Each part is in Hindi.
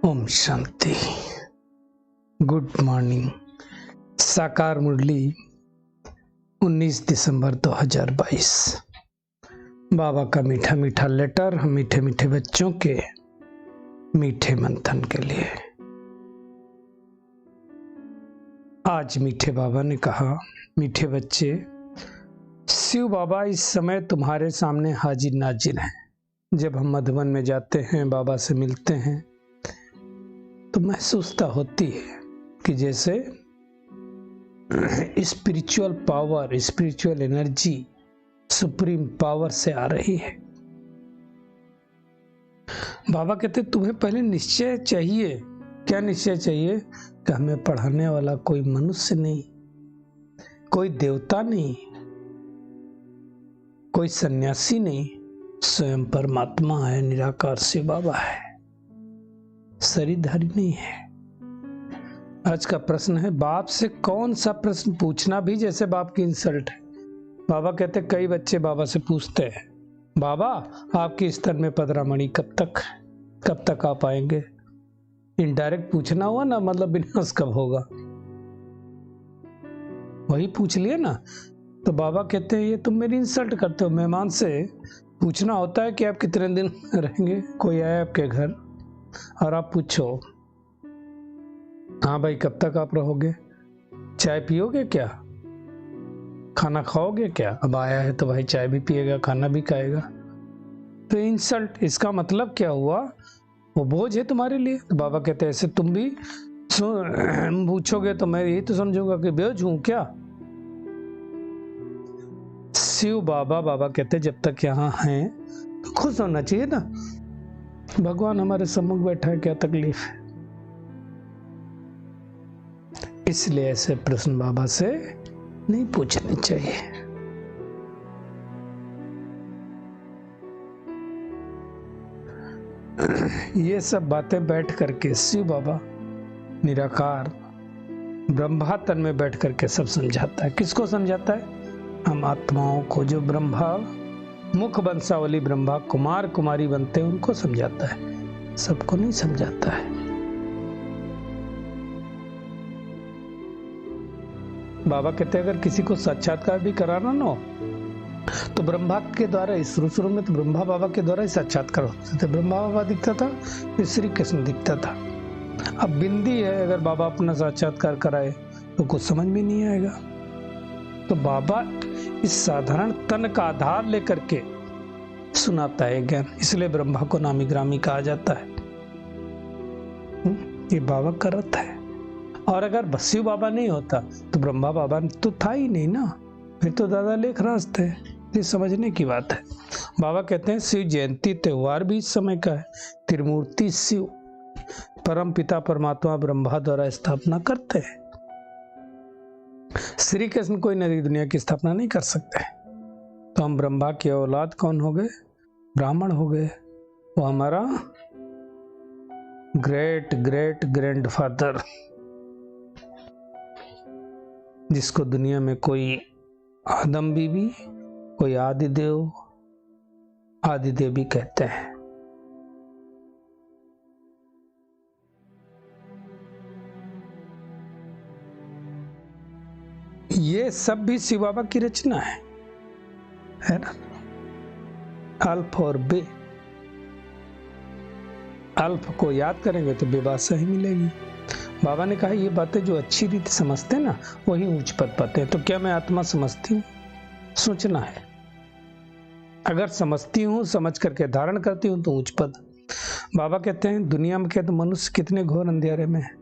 ओम शांति। Good morning. साकार मुरली 19 दिसंबर 2022। बाबा का मीठा मीठा लेटर हम मीठे मीठे बच्चों के मीठे मंथन के लिए। आज मीठे बाबा ने कहा, मीठे बच्चे, शिव बाबा इस समय तुम्हारे सामने हाजिर नाजिर हैं। जब हम मधुबन में जाते हैं, बाबा से मिलते हैं, तो महसूसता होती है कि जैसे spiritual power, spiritual energy supreme power से आ रही है। बाबा कहते तुम्हें पहले निश्चय चाहिए। क्या निश्चय चाहिए? कि हमें पढ़ाने वाला कोई मनुष्य नहीं, कोई देवता नहीं, कोई सन्यासी नहीं, स्वयं परमात्मा है, निराकार शिव बाबा है, शरीरधारी नहीं है। आज का प्रश्न है, बाप से कौन सा प्रश्न पूछना भी जैसे बाप की इंसल्ट है। बाबा कहते कई बच्चे बाबा से पूछते हैं, बाबा आपकी स्तन में पदरामणि कब तक आ पाएंगे? इनडायरेक्ट पूछना हुआ ना, मतलब विनाश कब होगा, वही पूछ लिया ना। तो बाबा कहते हैं ये तुम मेरी इंसल्ट करते हो। मेहमान से पूछना होता है कि आप कितने दिन रहेंगे। कोई आया आपके घर और आप पूछो, हाँ भाई कब तक आप रहोगे, चाय पियोगे क्या, खाना खाओगे क्या? अब आया है तो भाई चाय भी पिएगा, खाना भी खाएगा। तो इंसल्ट, इसका मतलब क्या हुआ? वो बोझ है तुम्हारे लिए। तो बाबा कहते हैं ऐसे तुम भी पूछोगे तो मैं यही तो समझूंगा कि बोझ हूं क्या। शिव बाबा कहते जब तक यहाँ हैं तो खुश होना चाहिए ना। भगवान हमारे सम्मुख बैठा है, क्या तकलीफ है? इसलिए ऐसे प्रश्न बाबा से नहीं पूछने चाहिए। ये सब बातें बैठ करके शिव बाबा निराकार ब्रह्मा तन में बैठ करके सब समझाता है। किसको समझाता है? हम आत्माओं को, जो ब्रह्मा मुख वंशावली ब्रह्मा कुमार कुमारी बनते हैं, उनको समझाता है, सबको नहीं समझाता है। बाबा कहते हैं अगर किसी को साक्षात्कार भी कराना ना हो तो ब्रह्मा के द्वारा, शुरू में तो ब्रह्मा बाबा के द्वारा ही साक्षात्कार होते थे। ब्रह्मा बाबा दिखता था, फिर श्री कृष्ण दिखता था। अब बिंदी है, अगर बाबा अपना साक्षात्कार कराए तो कुछ समझ में नहीं आएगा। तो बाबा इस साधारण तन का आधार लेकर के सुनाता है ज्ञान, इसलिए ब्रह्मा को नामी ग्रामी कहा जाता है। ये बाबा का रथ है। और अगर शिव बाबा नहीं होता तो ब्रह्मा बाबा तो था ही नहीं ना, फिर तो दादा लेख राज थे। ये समझने की बात है। बाबा कहते हैं शिव जयंती त्योहार भी इस समय का है। त्रिमूर्ति शिव परम पिता परमात्मा ब्रह्मा द्वारा स्थापना करते हैं। श्री कृष्ण कोई नई दुनिया की स्थापना नहीं कर सकते। तो हम ब्रह्मा की औलाद कौन हो गए? ब्राह्मण हो गए। वो हमारा ग्रेट ग्रेट ग्रैंडफादर, जिसको दुनिया में कोई आदम बीबी, कोई आदिदेव भी कहते हैं। ये सब भी शिव बाबा की रचना है ना। अल्फ और बे, अल्फ को याद करेंगे तो बेबासा ही मिलेगी। बाबा ने कहा ये बातें जो अच्छी रीति समझते हैं ना, वही ऊंच पद पाते हैं। तो क्या मैं आत्मा समझती हूँ? सोचना है। अगर समझती हूँ, समझ करके धारण करती हूँ तो ऊंच पद। बाबा कहते हैं दुनिया में कहते मनुष्य कितने घोर अंधेरे में है।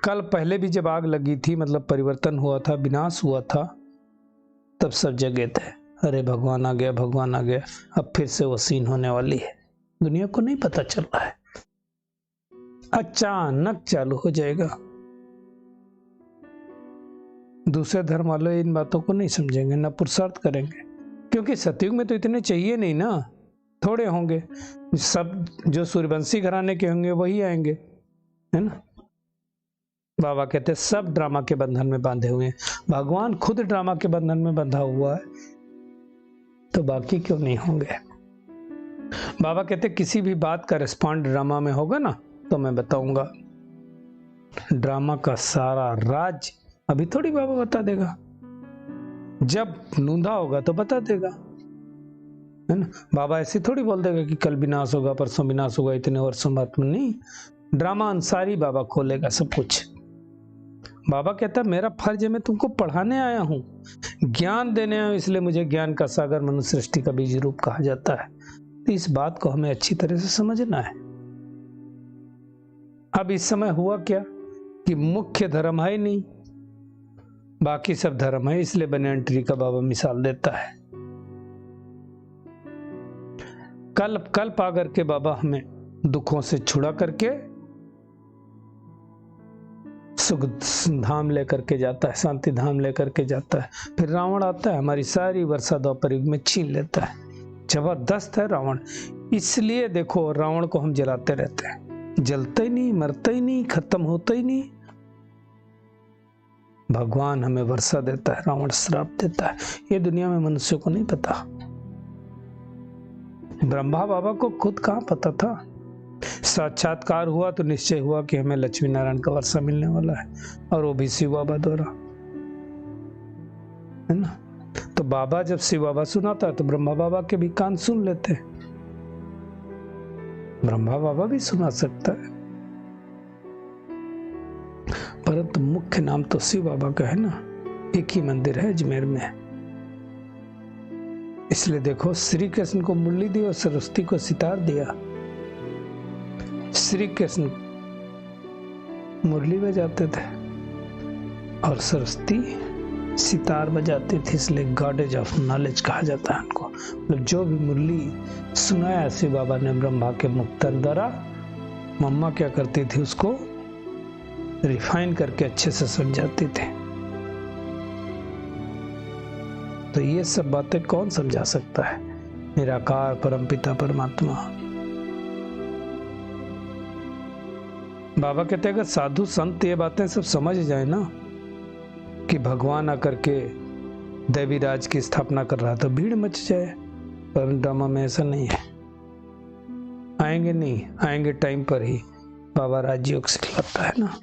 कल पहले भी जब आग लगी थी, मतलब परिवर्तन हुआ था, विनाश हुआ था, तब सब जगह थे, अरे भगवान आ गया, भगवान आ गया। अब फिर से वो सीन होने वाली है। दुनिया को नहीं पता चल रहा है, अचानक चालू हो जाएगा। दूसरे धर्म वाले इन बातों को नहीं समझेंगे, ना पुरुषार्थ करेंगे, क्योंकि सतयुग में तो इतने चाहिए नहीं ना, थोड़े होंगे। सब जो सूर्यवंशी घराने के होंगे वही आएंगे, है ना। बाबा कहते हैं सब ड्रामा के बंधन में बांधे हुए हैं। भगवान खुद ड्रामा के बंधन में बंधा हुआ है, तो बाकी क्यों नहीं होंगे? बाबा कहते किसी भी बात का रिस्पॉन्ड ड्रामा में होगा ना, तो मैं बताऊंगा। ड्रामा का सारा राज अभी थोड़ी बाबा बता देगा, जब नूंदा होगा तो बता देगा, है ना। बाबा ऐसे थोड़ी बोल देगा कि कल विनाश होगा, परसों विनाश होगा, इतने वर्षों बाद में। नहीं, ड्रामा अनुसारी बाबा खोलेगा सब कुछ। बाबा कहता है मेरा फर्ज है, मैं तुमको पढ़ाने आया हूं, ज्ञान देने आया हूं, इसलिए मुझे ज्ञान का सागर मनुष्य सृष्टि का बीज रूप कहा जाता है। तो इस बात को हमें अच्छी तरह से समझना है। अब इस समय हुआ क्या कि मुख्य धर्म है नहीं, बाकी सब धर्म है, इसलिए बनियान ट्री का बाबा मिसाल देता है। कल पा करके बाबा हमें दुखों से छुड़ा करके सुख धाम लेकर के जाता है, शांति धाम लेकर के जाता है। फिर रावण आता है, हमारी सारी वर्षा द्वापर युग में छीन लेता है। जबरदस्त है रावण। इसलिए देखो रावण को हम जलाते रहते हैं, जलता ही नहीं, मरता ही नहीं, खत्म होता ही नहीं। भगवान हमें वर्षा देता है, रावण श्राप देता है। ये दुनिया में मनुष्य को नहीं पता। ब्रह्मा बाबा को खुद कहां पता था। साक्षात्कार हुआ तो निश्चय हुआ कि हमें लक्ष्मी नारायण का वर्षा मिलने वाला है, और वो भी शिव बाबा द्वारा, है ना। तो बाबा जब शिव बाबा सुनाता है तो ब्रह्मा बाबा के भी कान सुन लेते हैं। ब्रह्मा बाबा भी सुना सकता है, परंतु मुख्य नाम तो शिव बाबा का है ना। एक ही मंदिर है अजमेर में। इसलिए देखो श्री कृष्ण को मुरली दी और सरस्वती को सितार दिया। श्री कृष्ण मुरली बजाते थे और सरस्वती सितार बजाती थी, इसलिए गॉडेज ऑफ नॉलेज कहा जाता है उनको। मतलब जो भी मुरली सुनाया शिव बाबा ने ब्रह्मा के मुक्तन द्वारा, मम्मा क्या करती थी उसको रिफाइन करके अच्छे से समझाती थी। तो ये सब बातें कौन समझा सकता है? निराकार परमपिता परमात्मा। बाबा कहते हैं अगर साधु संत ये बातें सब समझ जाए ना कि भगवान आकर के दैवी राज की स्थापना कर रहा, तो भीड़ मच जाए। पर ड्रामा में ऐसा नहीं है। आएंगे नहीं, आएंगे टाइम पर ही। बाबा राजयोग सिखलाता है ना।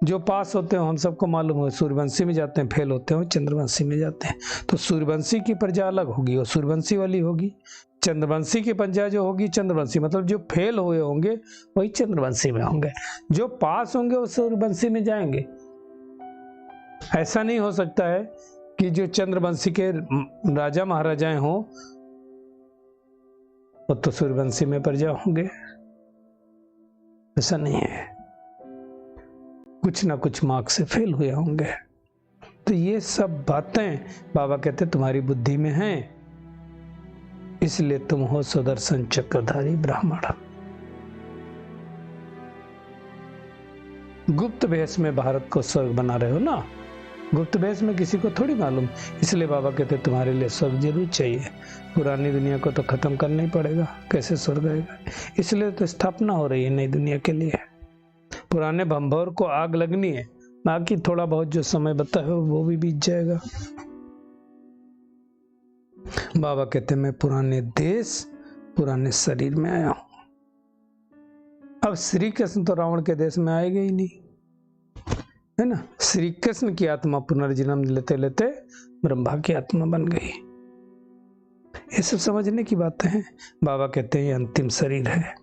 जो पास होते हो हम सबको मालूम है, सूर्यवंशी में जाते हैं, फेल होते हो चंद्रवंशी में जाते हैं। तो सूर्यवंशी की प्रजा अलग होगी, वो सूर्यवंशी वाली होगी। चंद्रवंशी की प्रजा जो होगी चंद्रवंशी, मतलब जो फेल हुए होंगे वही चंद्रवंशी में होंगे, जो पास होंगे वो सूर्यवंशी में जाएंगे। ऐसा नहीं हो सकता है कि जो चंद्रवंशी के राजा महाराजाएं हो वो तो सूर्यवंशी में प्रजा होंगे। ऐसा नहीं है, कुछ ना कुछ मार्क्स से फेल हुए होंगे। तो ये सब बातें बाबा कहते तुम्हारी बुद्धि में हैं, इसलिए तुम हो सुदर्शन चक्रधारी ब्राह्मण। गुप्त भेष में भारत को स्वर्ग बना रहे हो ना। गुप्त भेष में किसी को थोड़ी मालूम, इसलिए बाबा कहते तुम्हारे लिए स्वर्ग जरूर चाहिए। पुरानी दुनिया को तो खत्म करना ही पड़ेगा, कैसे स्वर्ग आएगा। इसलिए तो स्थापना हो रही है नई दुनिया के लिए। पुराने भंभौर को आग लगनी है, बाकी थोड़ा बहुत जो समय बता है वो भी बीत जाएगा। बाबा कहते मैं पुराने देश पुराने शरीर में आया हूं। अब श्री कृष्ण तो रावण के देश में आएगा ही नहीं, है ना। श्री कृष्ण की आत्मा पुनर्जन्म लेते लेते ब्रह्मा की आत्मा बन गई। ये सब समझने की बातें हैं। बाबा कहते हैं ये अंतिम शरीर है,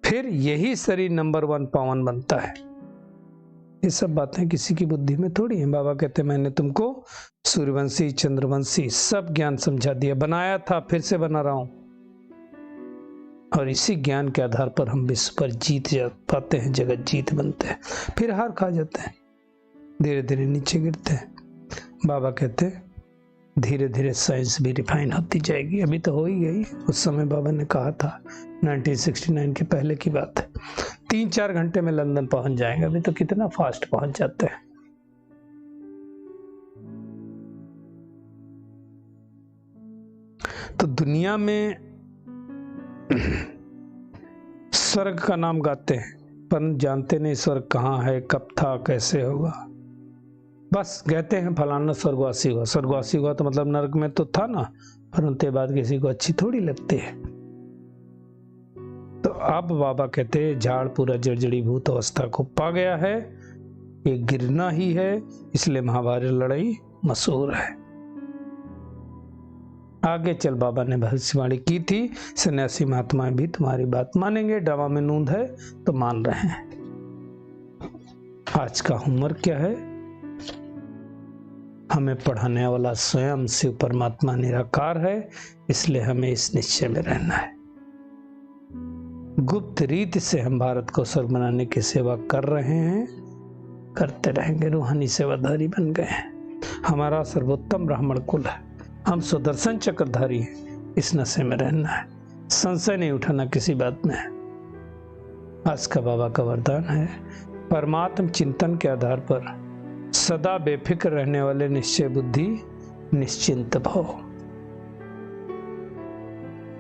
फिर यही शरीर नंबर 1 पावन बनता है। ये सब बातें किसी की बुद्धि में थोड़ी है। बाबा कहते मैंने तुमको सूर्यवंशी चंद्रवंशी सब ज्ञान समझा दिया, बनाया था फिर से बना रहा हूं, और इसी ज्ञान के आधार पर हम विश्व पर जीत जा पाते हैं, जगत जीत बनते हैं, फिर हार खा जाते हैं, धीरे धीरे नीचे गिरते हैं। बाबा कहते धीरे धीरे साइंस भी रिफाइन होती जाएगी। अभी तो हो ही गई, उस समय बाबा ने कहा था 1969 के पहले की बात है। 3-4 घंटे में लंदन पहुंच जाएंगे। अभी तो कितना फास्ट पहुंच जाते हैं। तो दुनिया में स्वर्ग का नाम गाते हैं, पर जानते नहीं स्वर्ग कहाँ है, कब था, कैसे होगा। बस कहते हैं फलाना स्वर्गवासी हुआ। स्वर्गवासी हुआ तो मतलब नरक में तो था ना, परंतु ये बात किसी को अच्छी थोड़ी लगती है। अब बाबा कहते झाड़ पूरा जर्जरीभूत अवस्था को पा गया है, ये गिरना ही है, इसलिए महाभारत लड़ाई मशहूर है। आगे चल बाबा ने भविष्यवाणी की थी, सन्यासी महात्माएं भी तुम्हारी बात मानेंगे, ड्रामा में नूंद है तो मान रहे हैं। आज का होमवर्क क्या है? हमें पढ़ाने वाला स्वयं शिव परमात्मा निराकार है, इसलिए हमें इस निश्चय में रहना है। गुप्त रीति से हम भारत को स्वर्ग बनाने की सेवा कर रहे हैं, करते रहेंगे, रूहानी सेवाधारी बन गए हैं। हमारा सर्वोत्तम ब्राह्मण कुल है, हम सुदर्शन चक्रधारी हैं, इस नशे में रहना है, संशय नहीं उठाना किसी बात में। आज का बाबा का वरदान है, परमात्म चिंतन के आधार पर सदा बेफिक्र रहने वाले निश्चय बुद्धि निश्चिंत भव।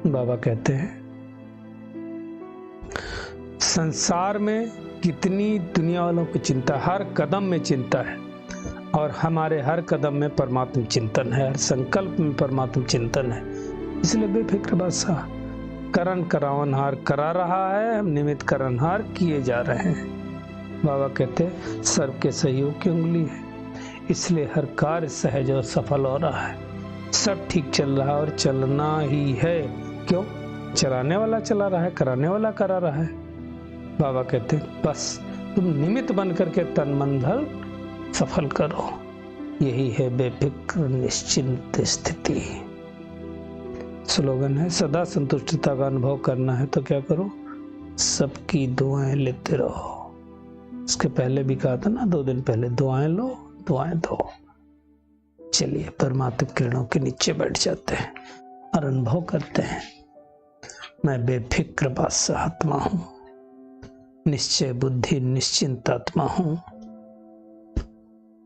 बाबा कहते हैं संसार में कितनी दुनिया वालों की चिंता, हर कदम में चिंता है, और हमारे हर कदम में परमात्म चिंतन है, हर संकल्प में परमात्म चिंतन है, इसलिए बेफिक्र बादशाह करण करावनहार करा रहा है, हम निमित्त करणहार किए जा रहे हैं। बाबा कहते हैं सर्व के सहयोग की उंगली है, इसलिए हर कार्य सहज और सफल हो रहा है, सब ठीक चल रहा है और चलना ही है। क्यों? चलाने वाला चला रहा है, कराने वाला करा रहा है। बाबा कहते हैं बस तुम निमित्त बन करके तन मन धन सफल करो, यही है बेफिक्र निश्चिंत स्थिति। स्लोगन है सदा संतुष्टता का अनुभव करना है तो क्या करो? सबकी दुआएं लेते रहो। इसके पहले भी कहा था ना, 2 दिन पहले, दुआएं लो दुआएं दो। चलिए परमात्म किरणों के नीचे बैठ जाते हैं और अनुभव करते हैं, मैं बेफिक्र बादशाह आत्मा हूं, निश्चय बुद्धि निश्चिंत आत्मा हूं,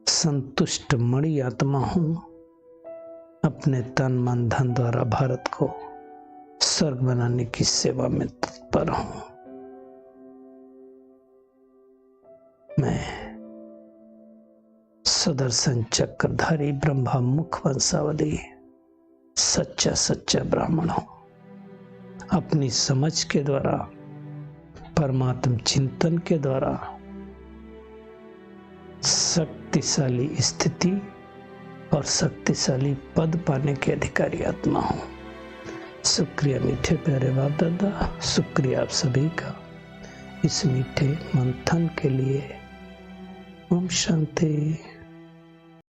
संतुष्ट मणि आत्मा हूं, अपने तन मन धन द्वारा भारत को स्वर्ग बनाने की सेवा में तत्पर हूं। मैं सुदर्शन चक्रधारी ब्रह्मा मुख वंशावली सच्चा ब्राह्मण हूं। अपनी समझ के द्वारा, परमात्म चिंतन के द्वारा शक्तिशाली स्थिति और शक्तिशाली पद पाने के अधिकारी आत्मा हूं। शुक्रिया मीठे प्यारे बाप दादा, शुक्रिया आप सभी का इस मीठे मंथन के लिए। ओम शांति।